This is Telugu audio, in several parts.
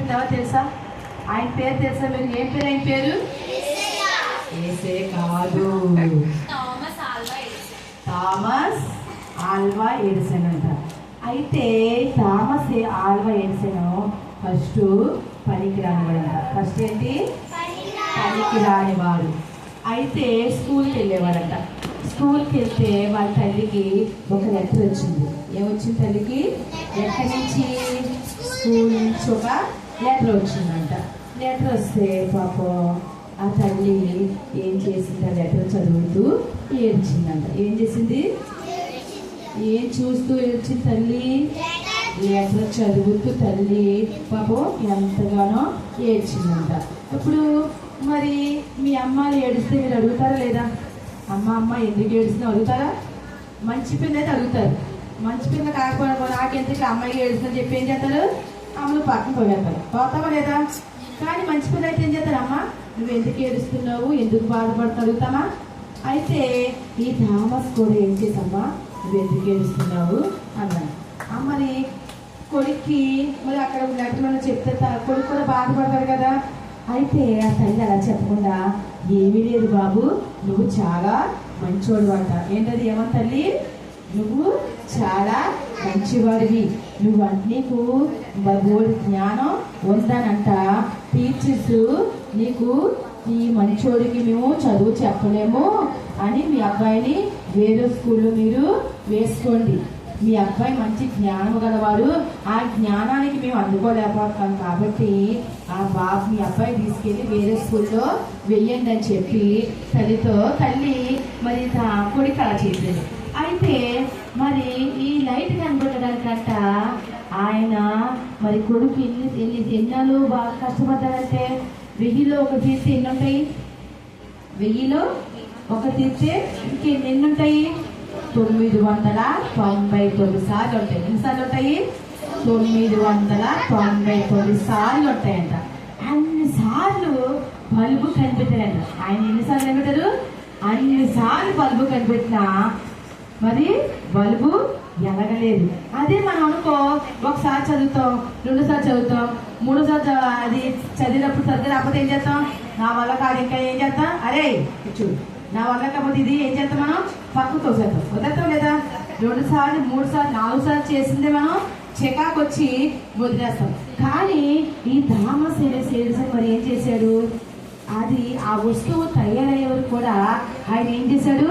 చెప్పింది ఎవరు తెలుసా? ఆయన పేరు తెలుసా మీరు? ఏం పేరు ఆయన పేరు? ఏసే కాదు, థామస్ ఆల్వా ఎడిసన్ అంట. అయితే థామస్ ఆల్వా ఎడిసన్ ఫస్ట్ పనికిరానివాడు అంట. ఫస్ట్ ఏంటి? పనికిరానివాడు. అయితే స్కూల్కి వెళ్ళేవాడంట. స్కూల్కి వెళ్తే వాళ్ళ తల్లికి ఒక లెటర్ వచ్చింది. ఏమొచ్చింది తల్లికి? ఎక్కడి నుంచి? స్కూల్ నుంచి ఒక లెటర్ వచ్చిందంట. లెటర్ వస్తే పాపం ఆ తల్లి ఏం చేసింది? ఆ లెటర్ చదువుతూ ఏడ్చిందంట. ఏం చేసింది? ఏం చూస్తూ ఏడ్చింది తల్లి? లెటర్ చదువుతూ తల్లి పాపం ఎంతగానో ఏడ్చిందంట. ఇప్పుడు మరి మీ అమ్మాయిలు ఏడిస్తే మీరు అడుగుతారా లేదా? అమ్మ అమ్మ ఎందుకు ఏడుస్తుందో అడుగుతారా? మంచి పిల్ల అయితే అడుగుతారు. మంచి పిల్ల కాకపోయినా నాకెందుకు అమ్మాయి ఏడుస్తుందని చెప్పి ఏం చేస్తారు? అమ్మలు పక్కన పోయేస్తారు. పోతావా లేదా? కానీ మంచి పిల్ల అయితే ఏం చేస్తారు? అమ్మ నువ్వు ఎందుకు ఏడుస్తున్నావు, ఎందుకు బాధపడుతూ అడుగుతామా? అయితే ఈ థామస్ కూడా ఏం చేసమ్మా నువ్వు ఎందుకు ఏడుస్తున్నావు అన్నాడు. మరి కొడుక్కి మరి అక్కడ లెటర్లో చెప్తే కొడుకు కూడా బాధపడతాడు కదా. అయితే ఆ తల్లి అలా చెప్పకుండా ఏమీ లేదు బాబు, నువ్వు చాలా మంచివాడు అంట. ఏంటది? ఏమన్నా తల్లి? నువ్వు చాలా మంచివాడివి, నీకు బోడి జ్ఞానం ఉందనంట. టీచర్స్ నీకు ఈ మంచోడికి మేము చదువు చెప్పలేము అని మీ అబ్బాయిని వేరే స్కూల్లో మీరు వేసుకోండి. మీ అబ్బాయి మంచి జ్ఞానం గలవాడు, ఆ జ్ఞానానికి మేము అందుకోలేకపోతాం కాబట్టి మీ అబ్బాయి తీసుకెళ్ళి వేరే స్కూల్లో వెయ్యండి అని చెప్పి తల్లి మరి కొడుకు అలా చేసేది. అయితే మరి ఈ లైట్ కనబడడానికంట ఆయన మరి కొడుకు ఎన్నాళ్ళు బాగా కష్టపడ్డాడంటే 1000లో ఒక తీర్చి ఎన్ని ఉంటాయి? 1000లో ఒక తీర్చి ఇంకెన్ని ఉంటాయి? 999 సార్లు ఉంటాయి. ఎన్నిసార్లు ఉంటాయి? 999 సార్లు ఉంటాయంట. అన్నిసార్లు బల్బు కనిపెట్టారంట. ఆయన ఎన్నిసార్లు కనిపెట్టారు? అన్నిసార్లు బల్బు కనిపెట్టినా మరి బల్బు ఎలగలేదు. అదే మనం అనుకో, ఒకసారి చదువుతాం, 2 సార్లు చదువుతాం, 3 సార్లు అది చదివినప్పుడు సరిగ్గా రాకపోతే ఏం చేస్తాం? నా వల్ల కాదు, ఇంకా ఏం చేస్తాం? అరే చూడు నా వల్ల కాకపోతే ఇది ఏం చేస్తాం? మనం పక్కకు తోసేస్తాం. వదిలేస్తాం లేదా? 2 సార్లు 3 సార్లు 4 సార్లు చేసిందే మనం చెకాకు వచ్చి వదిలేస్తాం. కానీ ఈ థామస్ ఎడిసన్ మరి ఏం చేశాడు? అది ఆ వస్తువు తయారయ్యే వరకు కూడా ఆయన ఏం చేశాడు?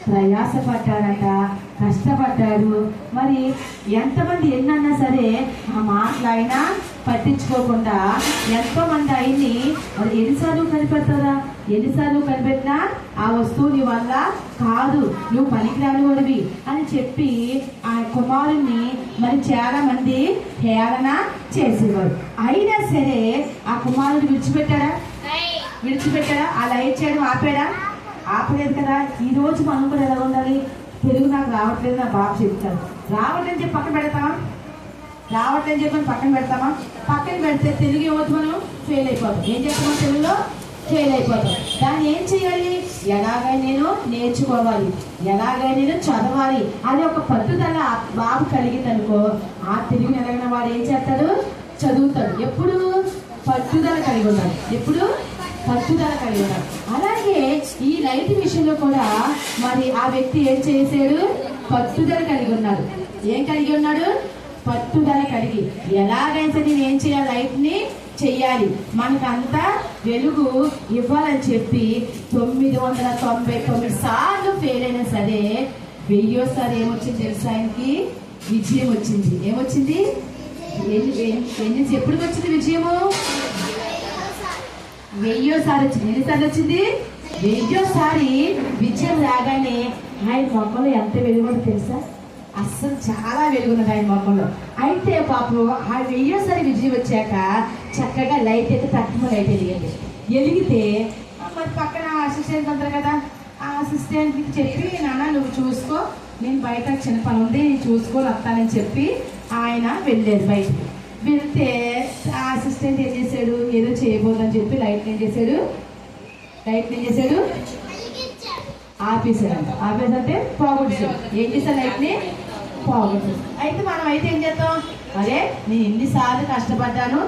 ప్రయాసపడ్డాడట, కష్టపడ్డాడు. మరి ఎంతమంది ఎన్నన్నా సరే ఆ మాటలు ఆయన పట్టించుకోకుండా ఎంతోమంది ఆయన్ని మరి ఎన్నిసార్లు కనిపెడతారా? ఎన్నిసార్లు కనిపెట్టినా ఆ వస్తువు నీ వల్ల కాదు, నువ్వు పనికిరాని వాడివి అని చెప్పి ఆ కుమారుణ్ణి మరి చాలా మంది హేళన చేసేవారు. అయినా సరే ఆ కుమారుడు విడిచిపెట్టాడా? ఆ లైట్ చేయడం ఆపలేదు కదా. ఈ రోజు మనం కూడా ఎలా ఉండాలి? తెలుగు నాకు రావట్లేదు, నా బాబు చెప్తాను. రావట్లేని చెప్పి పక్కన పెడతామా? రావట్లేని చెప్పని పక్కన పెడతామా? పక్కన పెడితే తెలుగు ఏమవుతుంది? మనం ఫెయిల్ అయిపోతాం. ఏం చేస్తామో తెలుగులో ఫెయిల్ అయిపోతాం. దాన్ని ఏం చేయాలి? ఎలాగైనా నేను నేర్చుకోవాలి, ఎలాగైనా నేను చదవాలి అది ఒక పట్టుదల బాబు కలిగింది అనుకో, ఆ తెలుగుని ఎలాగైనా వాడు ఏం చేస్తాడు? చదువుతాడు. ఎప్పుడు పట్టుదల కలిగి ఉన్నాడు. ఎప్పుడు పట్టుదల కలిగి ఉన్నాడు. అలాగే ఈ లైట్ విషయంలో కూడా మరి ఆ వ్యక్తి ఏం చేశాడు? పట్టుదల కలిగి ఉన్నాడు. ఏం కలిగి ఉన్నాడు? పట్టుదల కలిగి ఎలాగైతే నేను ఏం చేయాలి? లైట్ని చెయ్యాలి, మనకంతా వెలుగు ఇవ్వాలని చెప్పి 999 సార్లు ఫెయిల్ అయినా సరే 1000సారి ఏమొచ్చింది తెలుసా? ఆయనకి విజయం వచ్చింది. ఏమొచ్చింది? ఎప్పుడు వచ్చింది విజయము? 1000సారి వచ్చింది. ఎన్నిసార్లు వచ్చింది? 1000సారి విజయం రాగానే ఆయన మొక్కలో ఎంత వెలుగుందో తెలుసా? అస్సలు చాలా వెలుగున్నది ఆయన మొక్కలో. అయితే పాపం ఆ 1000సారి విజయం వచ్చాక చక్కగా లైట్ అయితే తక్కువ లైట్ వెలిగితే మరి పక్కన అసిస్టెంట్ ఉంటారు కదా, ఆ అసిస్టెంట్కి చెప్పి నాన్న నువ్వు చూసుకో, నేను బయట చిన్న పని ఉంది చూసుకొని వస్తానని చెప్పి ఆయన వెళ్ళాడు. బయటికి వెళ్తే ఆ అసిస్టెంట్ ఏం చేశాడు? ఏదో చేయబోదని చెప్పి లైట్ ఏం చేశాడు? ఆపేశాడంట. ఆపేసంటే పోగొట్టాడు. ఏం చేశాడు? లైట్ని పోగొట్టాడు. అయితే మనం అయితే ఏం చేస్తాం? అరే నేను ఎన్నిసార్లు కష్టపడ్డాను,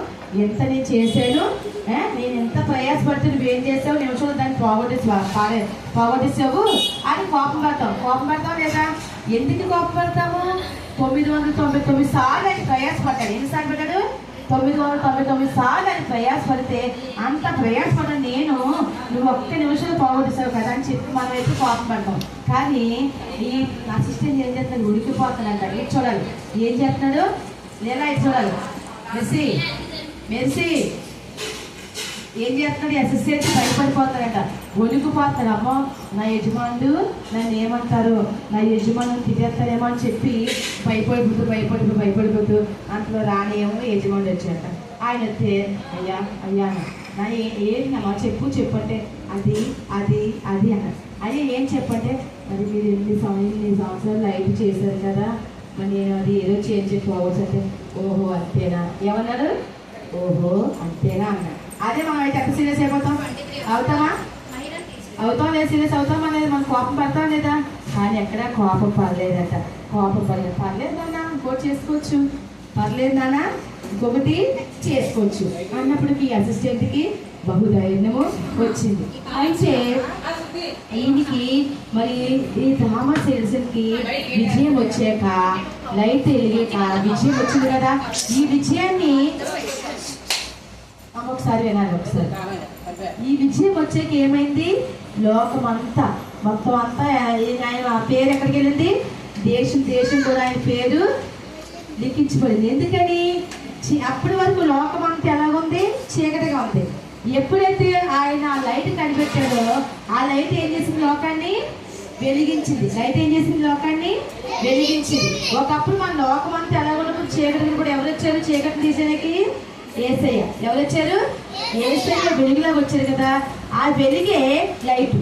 ఎంత నేను చేశాను, నేను ఎంత ప్రయాసపడితే నువ్వేం చేసావు, నిమిషంలో దాన్ని పోగొట్టేసావు అని కోపం పడతావు లేదా? ఎందుకు కోపం పడతాము? 999 సార్లు ఆయన ప్రయాసపడ్డాడు. ఎన్నిసార్లు పడ్డాడు? 999 సార్లు ఆయన ప్రయాసపడితే అంత ప్రయాసపడ్డా నేను నువ్వు ఒక్క నిమిషంలో పోగొట్టేసావు కదా అని చెప్పి మనం అయితే కోపం పడతాం. కానీ ఈ అసిస్టెంట్ ఏం చేస్తున్నాడు? ఉడికిపోతాడంట. ఇది చూడాలి ఏం చేస్తున్నాడు, లేదా ఇది చూడాలి. మెర్సీ ఏం చేస్తున్నాడు? అసిస్టెంట్ భయపడిపోతాడంట, వణికిపోతాడు. అమ్మో నా యజమానుడు నన్ను ఏమంటారు, నా యజమానులు తిట్టేస్తారేమో అని చెప్పి భయపడిపోతూ అంతలో రానేమో యజమానుడు వచ్చాట. ఆయన వస్తే అయ్యా నా ఏంటమ్మా చెప్పు అంటే అది అన్న. అయ్యా ఏం చెప్పంటే, మరి మీరు ఎన్ని సంవత్సరాలు లైట్ చేశారు కదా, మరి నేను అది ఏదో చేంజ్ చేసుకోవచ్చు అంటే, ఓహో అంతేనా? ఏమన్నాడు? ఓహో అంతేనా అన్నాడు. అదే మనం అయితే ఎంత సీరియస్ అవుతామా లేదా? సీరియస్ అవుతామా లేదా? మనం కోపం పడతాం లేదా? కానీ ఎక్కడ కోపం పర్లేదట. పర్లేదు నాన్న ఇంకోటి చేసుకోవచ్చు, పర్లేదు నాన్న ఇంకొకటి చేసుకోవచ్చు అన్నప్పటికీ అసిస్టెంట్కి బహుధైర్యము వచ్చింది. అయితే ఈయనకి మరి ఈ థామస్ ఎడిసన్కి విజయం వచ్చాక, లైట్ వెలిగాక విజయం వచ్చింది కదా. ఈ విజయాన్ని ఒకసారి వినాలి. ఈ విజయం వచ్చాక ఏమైంది? లోకమంతా మొత్తం అంతా ఆయన పేరు ఎక్కడికి వెళ్ళింది? దేశం కూడా ఆయన పేరు లిఖించబడింది. ఎందుకని? అప్పటి వరకు లోకమంతా ఎలాగుంది? చీకటిగా ఉంది. ఎప్పుడైతే ఆయన లైట్ కనిపెట్టాడో ఆ లైట్ ఏం చేసింది? లోకాన్ని వెలిగించింది. ఒకప్పుడు మన లోకమంతా ఎలాగో చీకటిని కూడా ఎవరు వచ్చారు? చీకటిని తీసేకి యేసయ్య. ఎవరు వచ్చారు? యేసయ్య వెలుగులాగా వచ్చారు కదా. ఆ వెలిగే లైటు.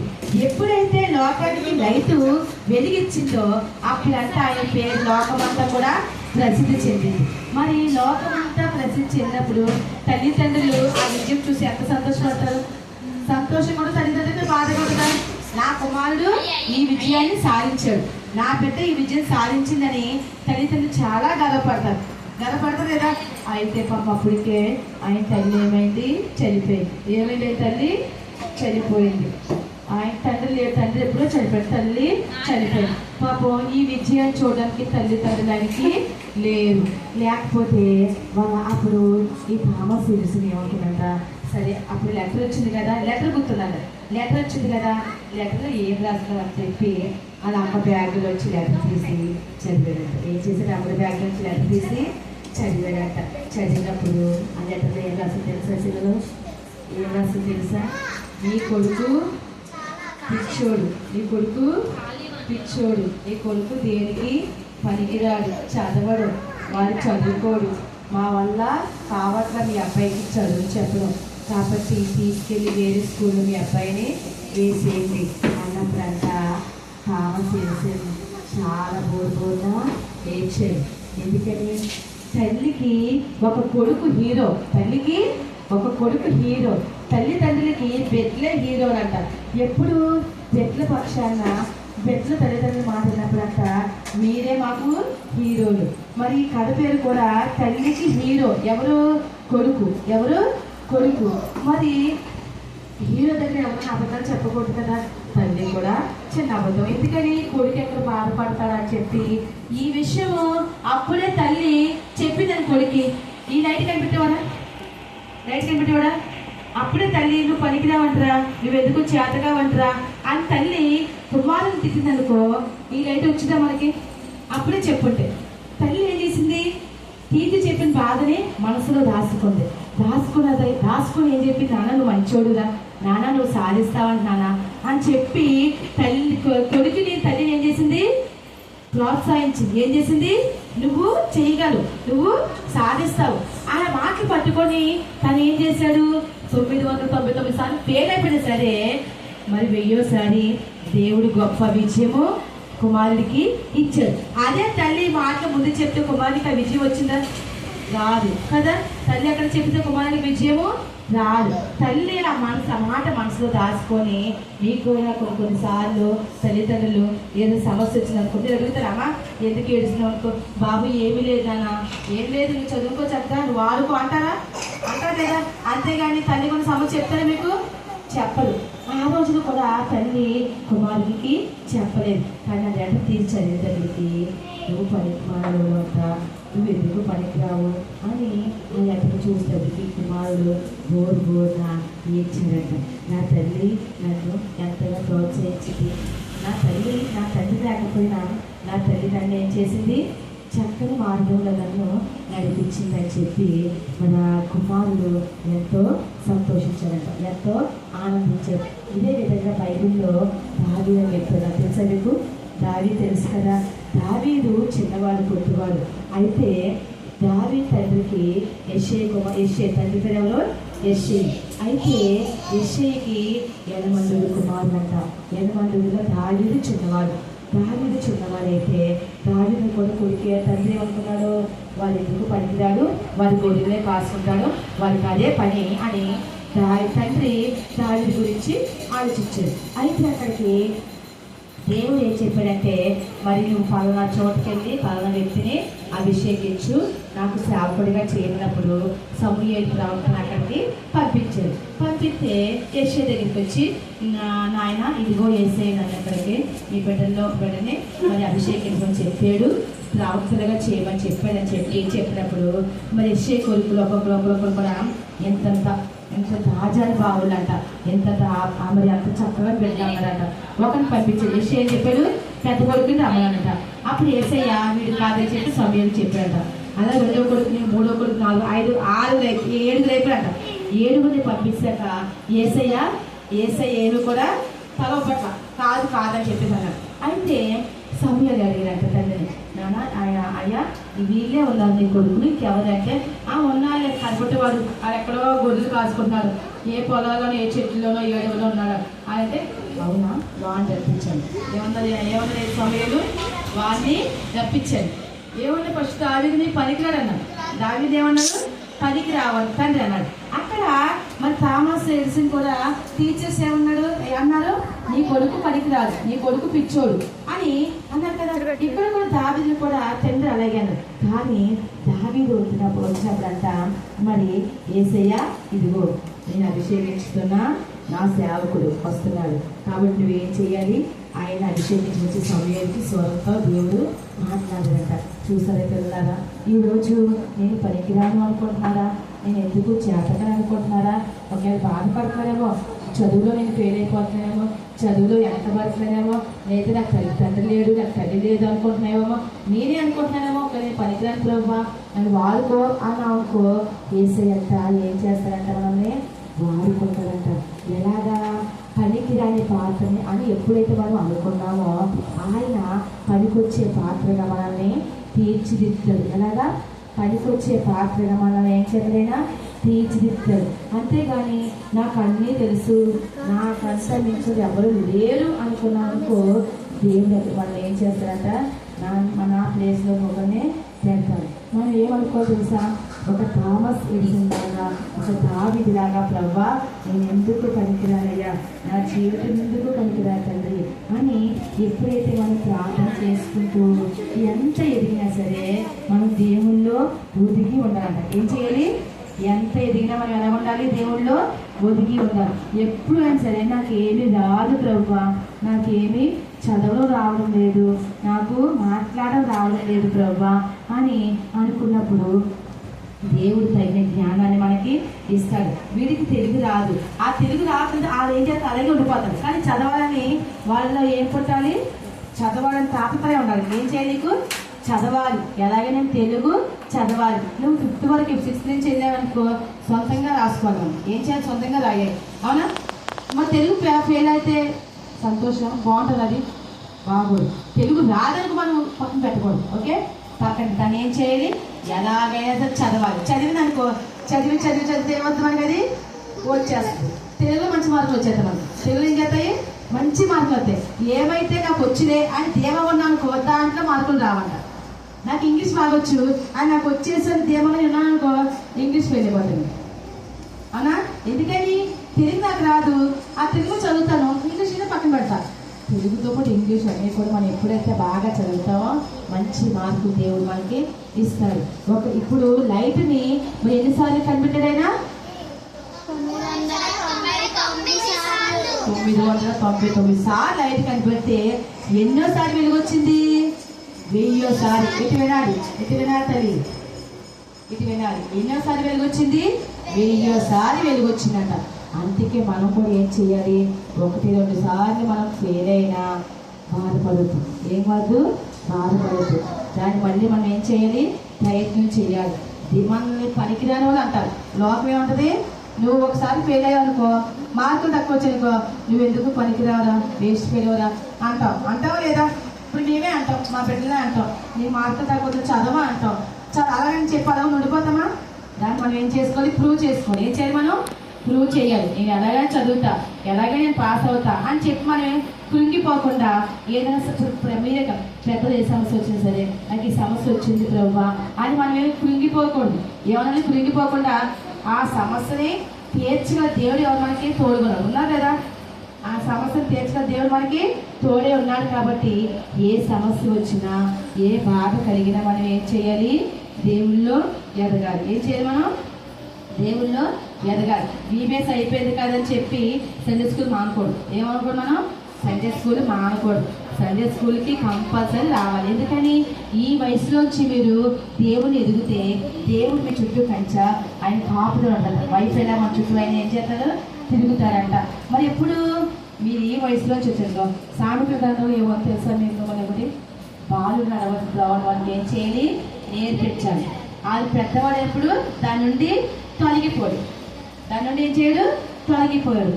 ఎప్పుడైతే లోకానికి లైటు వెలిగించిందో అప్పుడంతా ఆయన పేరు లోకమంతా కూడా ప్రసిద్ధి చెందింది. మరి లోకమంతా ప్రసిద్ధి చెందినప్పుడు తల్లిదండ్రులు ఆ విజయం చూసి ఎంత సంతోషపడతారు? సంతోషం కూడా తల్లిదండ్రులు బాధపడతారు. నా కుమారుడు ఈ విజయాన్ని సాధించాడు, నా బిడ్డ ఈ విజయం సాధించిందని తల్లిదండ్రులు చాలా గర్వపడతారు లేదా? అయితే పాప అప్పటికే ఆయన తల్లి ఏమైంది? చనిపోయింది. తల్లి చనిపోయింది. ఆయన తండ్రి ఎప్పుడో చనిపోయాడు. తల్లి చనిపోయింది. పాపం ఈ విజయాన్ని చూడడానికి తల్లిదండ్రులు ఆయనకి లేకపోతే అప్పుడు ఈ థామస్ ఎడిసన్ ఏమవుతుందంట, సరే అప్పుడు లెటర్ వచ్చింది కదా, లెటర్ వచ్చింది కదా, లెటర్లో ఏం రాస్తున్నారు అని చెప్పి వాళ్ళ అమ్మ బ్యాగ్లో వచ్చి లెటర్ తీసి చదివాడంట. ఏం చేశాడు? అమ్మ బ్యాగ్లో వచ్చి లెటర్ తీసి చదివాడంట. చదివినప్పుడు ఆ లెటర్లో ఏం రాస్తుంది తెలుసా? శిలలో ఏం రాస్తుంది తెలుసా? నీ కొడుకు పిచ్చోడు, నీ కొడుకు దేనికి పనికిరాడు, చదవడు, వాడు చదువుకోడు, మా వల్ల కావట్ల మీ అబ్బాయికి చదువు చెప్పడం, కాబట్టి తీసుకెళ్ళి వేరే స్కూల్లో మీ అబ్బాయిని వేసేయండి అన్నప్పుడంట థామస్ ఎడిసన్ చాలా బోర్గా ఏడ్చాడు. ఎందుకని? తల్లికి ఒక కొడుకు హీరో, తల్లిదండ్రులకి బిడ్డలే హీరోలు అంట. ఎప్పుడు బిడ్డల పక్షాన బిడ్డల తల్లిదండ్రులు మాట్లాడినప్పుడంట మీరే మాకు హీరోలు. మరి కథ పేరు కూడా తల్లికి హీరో ఎవరు? కొడుకు. మరి హీరో దగ్గర ఎవరైనా అబద్ధాలు చెప్పకూడదు కదా. తల్లి కూడా చిన్న అబద్ధం. ఎందుకని? కొడుకు ఎక్కడ బాధపడతాడని చెప్పి ఈ విషయము అప్పుడే తల్లి చెప్పిందని కొడుకి. ఈ లైట్ కనిపెట్టేవాడా? అప్పుడే తల్లి నువ్వు పనికిరావంటరా, నువ్వు ఎందుకు చేతగా వంటరా అని తల్లి కుమారుని తిట్టిందనుకో, ఈ లైట్ వచ్చిందా మనకి? అప్పుడే చెప్పుంటే తల్లి ఏం చేసింది? తీర్చి చెప్పిన బాధని మనసులో దాచుకుని ఏం చెప్పింది? నాన్న నువ్వు మంచోడురా, నాన్న నువ్వు సాధిస్తావంట నాన్న అని చెప్పి కొడుకుని తల్లిని ఏం చేసింది? ప్రోత్సహించింది. ఏం చేసింది? నువ్వు చేయగలవు, నువ్వు సాధిస్తావు ఆ మాటలు పట్టుకొని తను ఏం చేశాడు? 999 సార్లు ఫెయిల్ అయిపోయినా సరే మరి 1000సారి దేవుడు గొప్ప విజయము కుమారుడికి ఇచ్చాడు. అదే తల్లి మాటలు ముందు చెప్తే కుమారుడికి ఆ విజయం వచ్చిందా? రాదు కదా. తల్లి అక్కడ చెప్తే కుమారుడికి విజయము రాదు. తల్లి ఆ మాట మనసులో దాచుకొని మీకు కూడా కొన్నిసార్లు తల్లిదండ్రులు ఏదో సమస్య వచ్చిందనుకో మీరు అడుగుతారమ్మా ఎందుకు ఏడుస్తున్నావు అనుకో, బాబు ఏమీ లేదు నాన్న, ఏం లేదు నువ్వు చదువుకో చక్కగా నువ్వు ఆడుకో అంటారా? అంటారు లేదా? అంతేగాని తల్లి కొన్ని సమస్య చెప్తారా మీకు? చెప్పరు. ఆ రోజులు కూడా తల్లి కుమారుడికి చెప్పలేదు. కానీ అది అంటే తీర్చలేదు తల్లికి. నువ్వు పనికి మానవుడు అంట, నువ్వు ఎందుకు పనికిరావు అని ఆ ఎక్కడికి చూసేటప్పటికి కుమారుడు బోర్న ఏడ్చాడంట. నా తల్లి నన్ను ఎంతగా ప్రోత్సహించింది. నా తండ్రి లేకపోయినా నా తల్లి నన్ను ఏం చేసింది? చక్కని మార్గంలో నన్ను నడిపించిందని చెప్పి మన కుమారుడు ఎంతో సంతోషించాడంట, ఎంతో ఆనందించాడు. ఇదే విధంగా బైబిల్లో దావీదు చెప్తున్నా. తెలుసా మీకు? దావీదు తెలుసు కదా. దావీదు చిన్నవాడు, కొద్దివాడు. అయితే దావీదు తండ్రికి యెష్షయి తండ్రి పేరు ఎవరు? యెష్షయి. అయితే యెష్షయికి ఎనమండుగురు కుమారుడు అంట. ఎనమండుగురులో దావీదు చిన్నవాడు. దావీదు చిన్నవాడైతే దావీదు కూడా కొడుకు తండ్రి ఏమనుకున్నాడు? వాడు ఎందుకు పనికిరాడు, వాడి గొర్రెలే కాసుకుంటాడు, వాడికి అదే పని అని తండ్రి దావీదు గురించి ఆలోచించాడు. అయితే అక్కడికి దేవుడు ఏం చెప్పాడంటే, మరి నువ్వు పలానా చోటుకెళ్ళి పలానా వ్యక్తిని అభిషేకించు, నాకు సేవకుడిగా చేరినప్పుడు సమూయేలు ప్రవక్తను అక్కడికి పంపించాడు. పంపిస్తే యెష్షయి దగ్గరికి వచ్చి, నాయన ఇదిగో యేసయ్య నన్ను అక్కడికి ఈ బిడ్డని మరి అభిషేకించమని చెప్పాడు, ప్రవక్తలుగా చేయమని చెప్పాడని చెప్పినప్పుడు మరి యెష్షయి కొడుకులు ఒక్కొక్కరు కూడా ఎంత తాజాలు బావులంట, మరి అంత చక్కగా పెడతామన్నారంట. ఒకరిని పంపించాడు. యెష్షయి ఏం చెప్పాడు? పెద్ద కొడుకుని రమ్మన్నాడంట. అప్పుడు యేసయ్య వీడు కాదని చెప్పి సమూయేలు చెప్పాడంట. అలా 2వ కొడుకుని, 3వ కొడుకు, 4, 5, 6 7 రేపులంట. 7 పంపించాక యేసయ్య కూడా తల పట్ల కాదని చెప్పేసాను. అయితే సమూయేలు అడిగారంట తండ్రిని, నాన్న అయ్యా వీళ్ళే ఉన్నారు నీ కొడుకులు, ఇంకెవరంటే ఉన్నాళ్ళే కనపట్టేవాడు, ఎక్కడో గొర్రెలు కాసుకుంటున్నాడు, ఏ పొలాల్లోనో ఏ చెట్లలోనో ఏడుగులో ఉన్నాడు అయితే. అవునా? వాడిని రప్పించాను. ఏమన్నది సమూయేలు? వాడిని రప్పించాను. ఏమన్నా ఫస్ట్ దావీదుని పనికిరాడు అన్నాడు. దావీదు ఏమన్నాడు? పనికి రావాలి తండ్రి అన్నాడు. అక్కడ మరి థామస్ ఎడిసన్ కూడా టీచర్స్ అన్నారు, నీ కొడుకు పనికి రాదు, నీ కొడుకు పిచ్చోడు అని అన్నారు కదా. ఇక్కడ కూడా దావీదు కూడా తండ్రి అలాగే అన్నారు. కానీ దావీదు వచ్చినప్పుడంట మరి యేసయ్య ఇదిగో నేను అభిషేకించుతున్నా, నా సేవకుడు వస్తున్నాడు కాబట్టి నువ్వేం చేయాలి? ఆయన అభిషేకించి సమూయేలుకి స్వరంతో దేవుడు మాట్లాడారంట. చూసారా పిల్లలారా? ఈరోజు నేను పనికిరాను అనుకుంటున్నారా? నేను ఎందుకు చేతకని అనుకుంటున్నారా? ఒకవేళ బాధపడుతున్నారేమో, చదువులో నేను ఫెయిల్ అయిపోతున్నానేమో, చదువులో వెనకబడుతున్నానేమో, లేదా నాకు తండ్రి లేడు, నాకు తల్లి లేదు అనుకుంటున్నాయేమో, నేనే అనుకుంటున్నానేమో, ఒక నేను పనికిరాను ప్రభువా అని వాడుకో అని అనుకో. యేసయ్య ఏం చేస్తారంట? మనల్ని వాడుకుంటారంట. ఎలాగా? పనికిరాని పాత్రని అని ఎప్పుడైతే మనం అనుకున్నామో ఆయన పనికొచ్చే పాత్రగా మనల్ని తీర్చిదిద్దాడు. ఎలాగా? పనికొచ్చే పాత్రగా మనల్ని ఏం చేయలేనా? తీర్చిదిద్దాడు. అంతేగాని నాకు అన్నీ తెలుసు, నాకంత మించి ఎవరు లేరు అనుకున్నానుకో, దేవుడు మనం ఏం చేస్తారంట? మన ప్లేస్లో ఒకరిని పెడతాడు. మనం ఏమనుకోవాలి తెలుసా? ఒక థామస్ ఎడిసన్ లాగా, ఒక దావీదు లాగా, ప్రభువా నేను ఎందుకు పనికిరానయ్యా, నా జీవితం ఎందుకు పనికిరా తండ్రి అని ఎప్పుడైతే మనం ప్రార్థన చేసుకుంటూ ఎంత ఎదిగినా సరే మనం దేవుల్లో ఒదిగి ఉండాలంట. ఏం చేయాలి? ఎంత ఎదిగినా మనం ఎలా ఉండాలి? దేవుళ్ళో ఒదిగి ఉండాలి. ఎప్పుడైనా సరే నాకేమీ రాదు ప్రభువా, నాకేమీ చదవడం రావడం లేదు, నాకు మాట్లాడడం రావడం లేదు ప్రభువా అని అనుకున్నప్పుడు దేవుడు తగిన జ్ఞానాన్ని మనకి ఇస్తాడు. వీడికి తెలుగు రాదు, ఆ తెలుగు రాకుండా వాళ్ళు ఏం చేస్తారు? అలాగే ఉండిపోతారు. కానీ చదవాలని వాళ్ళలో ఏం పుట్టాలి? చదవాలని తాపత్రయం ఉండాలి. ఏం చేయాలి? నీకు చదవాలి. ఎలాగే నేను తెలుగు చదవాలి. నువ్వు 5th వరకు 6th నుంచి వెళ్ళావనుకో సొంతంగా రాసుకోవాలి. ఏం చేయాలి? సొంతంగా రాయాలి. అవునా? మరి తెలుగు ఫెయిల్ అయితే సంతోషం, బాగుంటుంది, అది బాగోదు. తెలుగు రాదనుకు మనం పక్కన పెట్టకూడదు. ఓకే, పక్కన దాన్ని ఏం చేయాలి? ఎలాగైనా సరే చదవాలి. చదివిందనుకో చదివితే ఏమవుతుంది? మనకి అది వచ్చేస్తుంది. తెలుగులో మంచి మార్కులు వచ్చేస్తాయి. మనకి తెలుగులో ఏం చేస్తాయి? మంచి మార్కులు వస్తాయి. ఏమైతే నాకు వచ్చినాయి అని ధీమా ఉన్నానుకో దాంట్లో మార్కులు రావంట. నాకు ఇంగ్లీష్ బాగొచ్చు అని నాకు వచ్చేసరి ధీమాగా ఉన్నాననుకో ఇంగ్లీష్ ఫెయిల్ అయిపోతుంది. అవునా? ఎందుకని? తెలుగు నాకు రాదు, ఆ తెలుగు చదువుతాను, ఇంగ్లీష్ పక్కన పెడతా. తెలుగుతో పాటు ఇంగ్లీష్ అన్నీ కూడా మనం ఎప్పుడైతే బాగా చదువుతామో మంచి మార్కులు దేవుడు మనకి ఇస్తాడు. ఇప్పుడు లైట్ని మరి ఎన్నిసార్లు కనిపెట్టాడైనా 999 సార్లు లైట్ కనిపెడితే ఎన్నోసార్లు వెలుగొచ్చింది? 1000 సార్లు. ఇటు వినాలి తల్లి, ఇటు వినాలి. ఎన్నోసార్లు వెలుగొచ్చింది? 1000 సార్లు వెలుగొచ్చిందట. అందుకే మనం కూడా ఏం చేయాలి? 1-2 సార్లు మనం ఫెయిల్ అయినా బాధపడద్దు. ఏం కాదు, బాధపడద్దు. దాన్ని మళ్ళీ మనం ఏం చేయాలి? ప్రయత్నం చేయాలి. మనల్ని పనికిరాని వాళ్ళు అంటారు. లోకం ఏముంటుంది? నువ్వు ఒకసారి ఫెయిల్ అయ్యావు అనుకో, మార్కులు తక్కువ వచ్చానుకో, నువ్వు ఎందుకు పనికిరావరా, వేస్ట్ ఫెయిల్ అవరా అంటావా లేదా? ఇప్పుడు మేమే అంటాం, మా బిడ్డలే అంటాం, నీ మార్కులు తక్కువ చదవా అంటాం. అలాగని చెప్పి అలా ఉండిపోతామా? దాన్ని మనం ఏం చేసుకోవాలి? ప్రూవ్ చేసుకోవాలి. ఏం చేయాలి? మనం ప్రూవ్ చేయాలి. నేను ఎలాగైనా చదువుతా, ఎలాగైనా నేను పాస్ అవుతా అని చెప్పి మనం కృంగిపోకుండా ఏదైనా మీరే పెద్దలు ఏ సమస్య వచ్చినా సరే, నాకు ఈ సమస్య వచ్చింది ప్రభా అని మనం ఏమి కృంగిపోకూడదు. ఏమన్నా కృంగిపోకుండా ఆ సమస్యని తీర్చగల దేవుడు ఎవరు మనకి తోడుగా ఉన్నారు కదా? ఆ సమస్యను తీర్చగల దేవుడు మనకి తోడే ఉన్నాడు. కాబట్టి ఏ సమస్య వచ్చినా, ఏ బాధ కలిగినా మనం ఏం చేయాలి? దేవుల్లో ఎదగాలి. ఏం చేయాలి? మనం దేవుల్లో ఎదగాలి. బీబీఎస్ అయిపోయింది కదని చెప్పి సండే స్కూల్ మానకూడదు. ఏమనుకోడు? మనం సండే స్కూల్ మానకూడదు. సండే స్కూల్కి కంపల్సరీ రావాలి. ఎందుకని? ఈ వయసులోంచి మీరు దేవుని ఎదిగితే దేవుడు మీ చుట్టూ కంచా, ఆయన కాపుదలు ఉంటారు. వైఫ్ అయినా మన చుట్టూ ఆయన ఏం చేస్తారు? తిరుగుతారంట. మరి ఎప్పుడు మీరు ఈ వయసులోంచి వచ్చారు? సామెతల గ్రంథంలో ఏమో తెలుసా మీకు? ఒకటి బాలు నడవడానికి ఏం చేయాలి? నేర్పించాలి. అది పెద్దవాడు ఎప్పుడు దాని నుండి తొలగిపోడు. దాని నుండి ఏం చేయడు? తొలగిపోయాడు.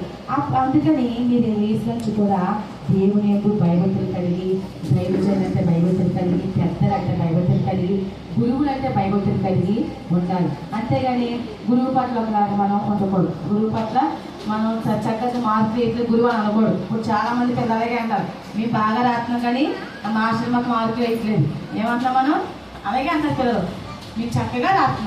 అందుకని మీరు ఈ వయసులోంచి కూడా దేవుని యొక్క భయభక్తులు కలిగి, దైవజనులు అంటే భయభక్తులు కలిగి, పెద్దలంటే భయభక్తులు కలిగి, గురువులు అంటే భయభక్తులు కలిగి ఉండాలి. అంతేగాని గురువు పట్ల ఒకలాగా మనం ఉండకూడదు. గురువు పట్ల మనం చక్కగా మార్కులు వేసి గురువు అని అనకూడదు. ఇప్పుడు చాలా మంది పిల్లలకే అంటారు, మేము బాగా రాస్తున్నాం కానీ మాస్టర్ మాకు మార్కులు వేయట్లేదు. ఏమంటాం మనం? అలాగే అంటారు పిల్లలు, మేము చక్కగా రాస్తున్నాం.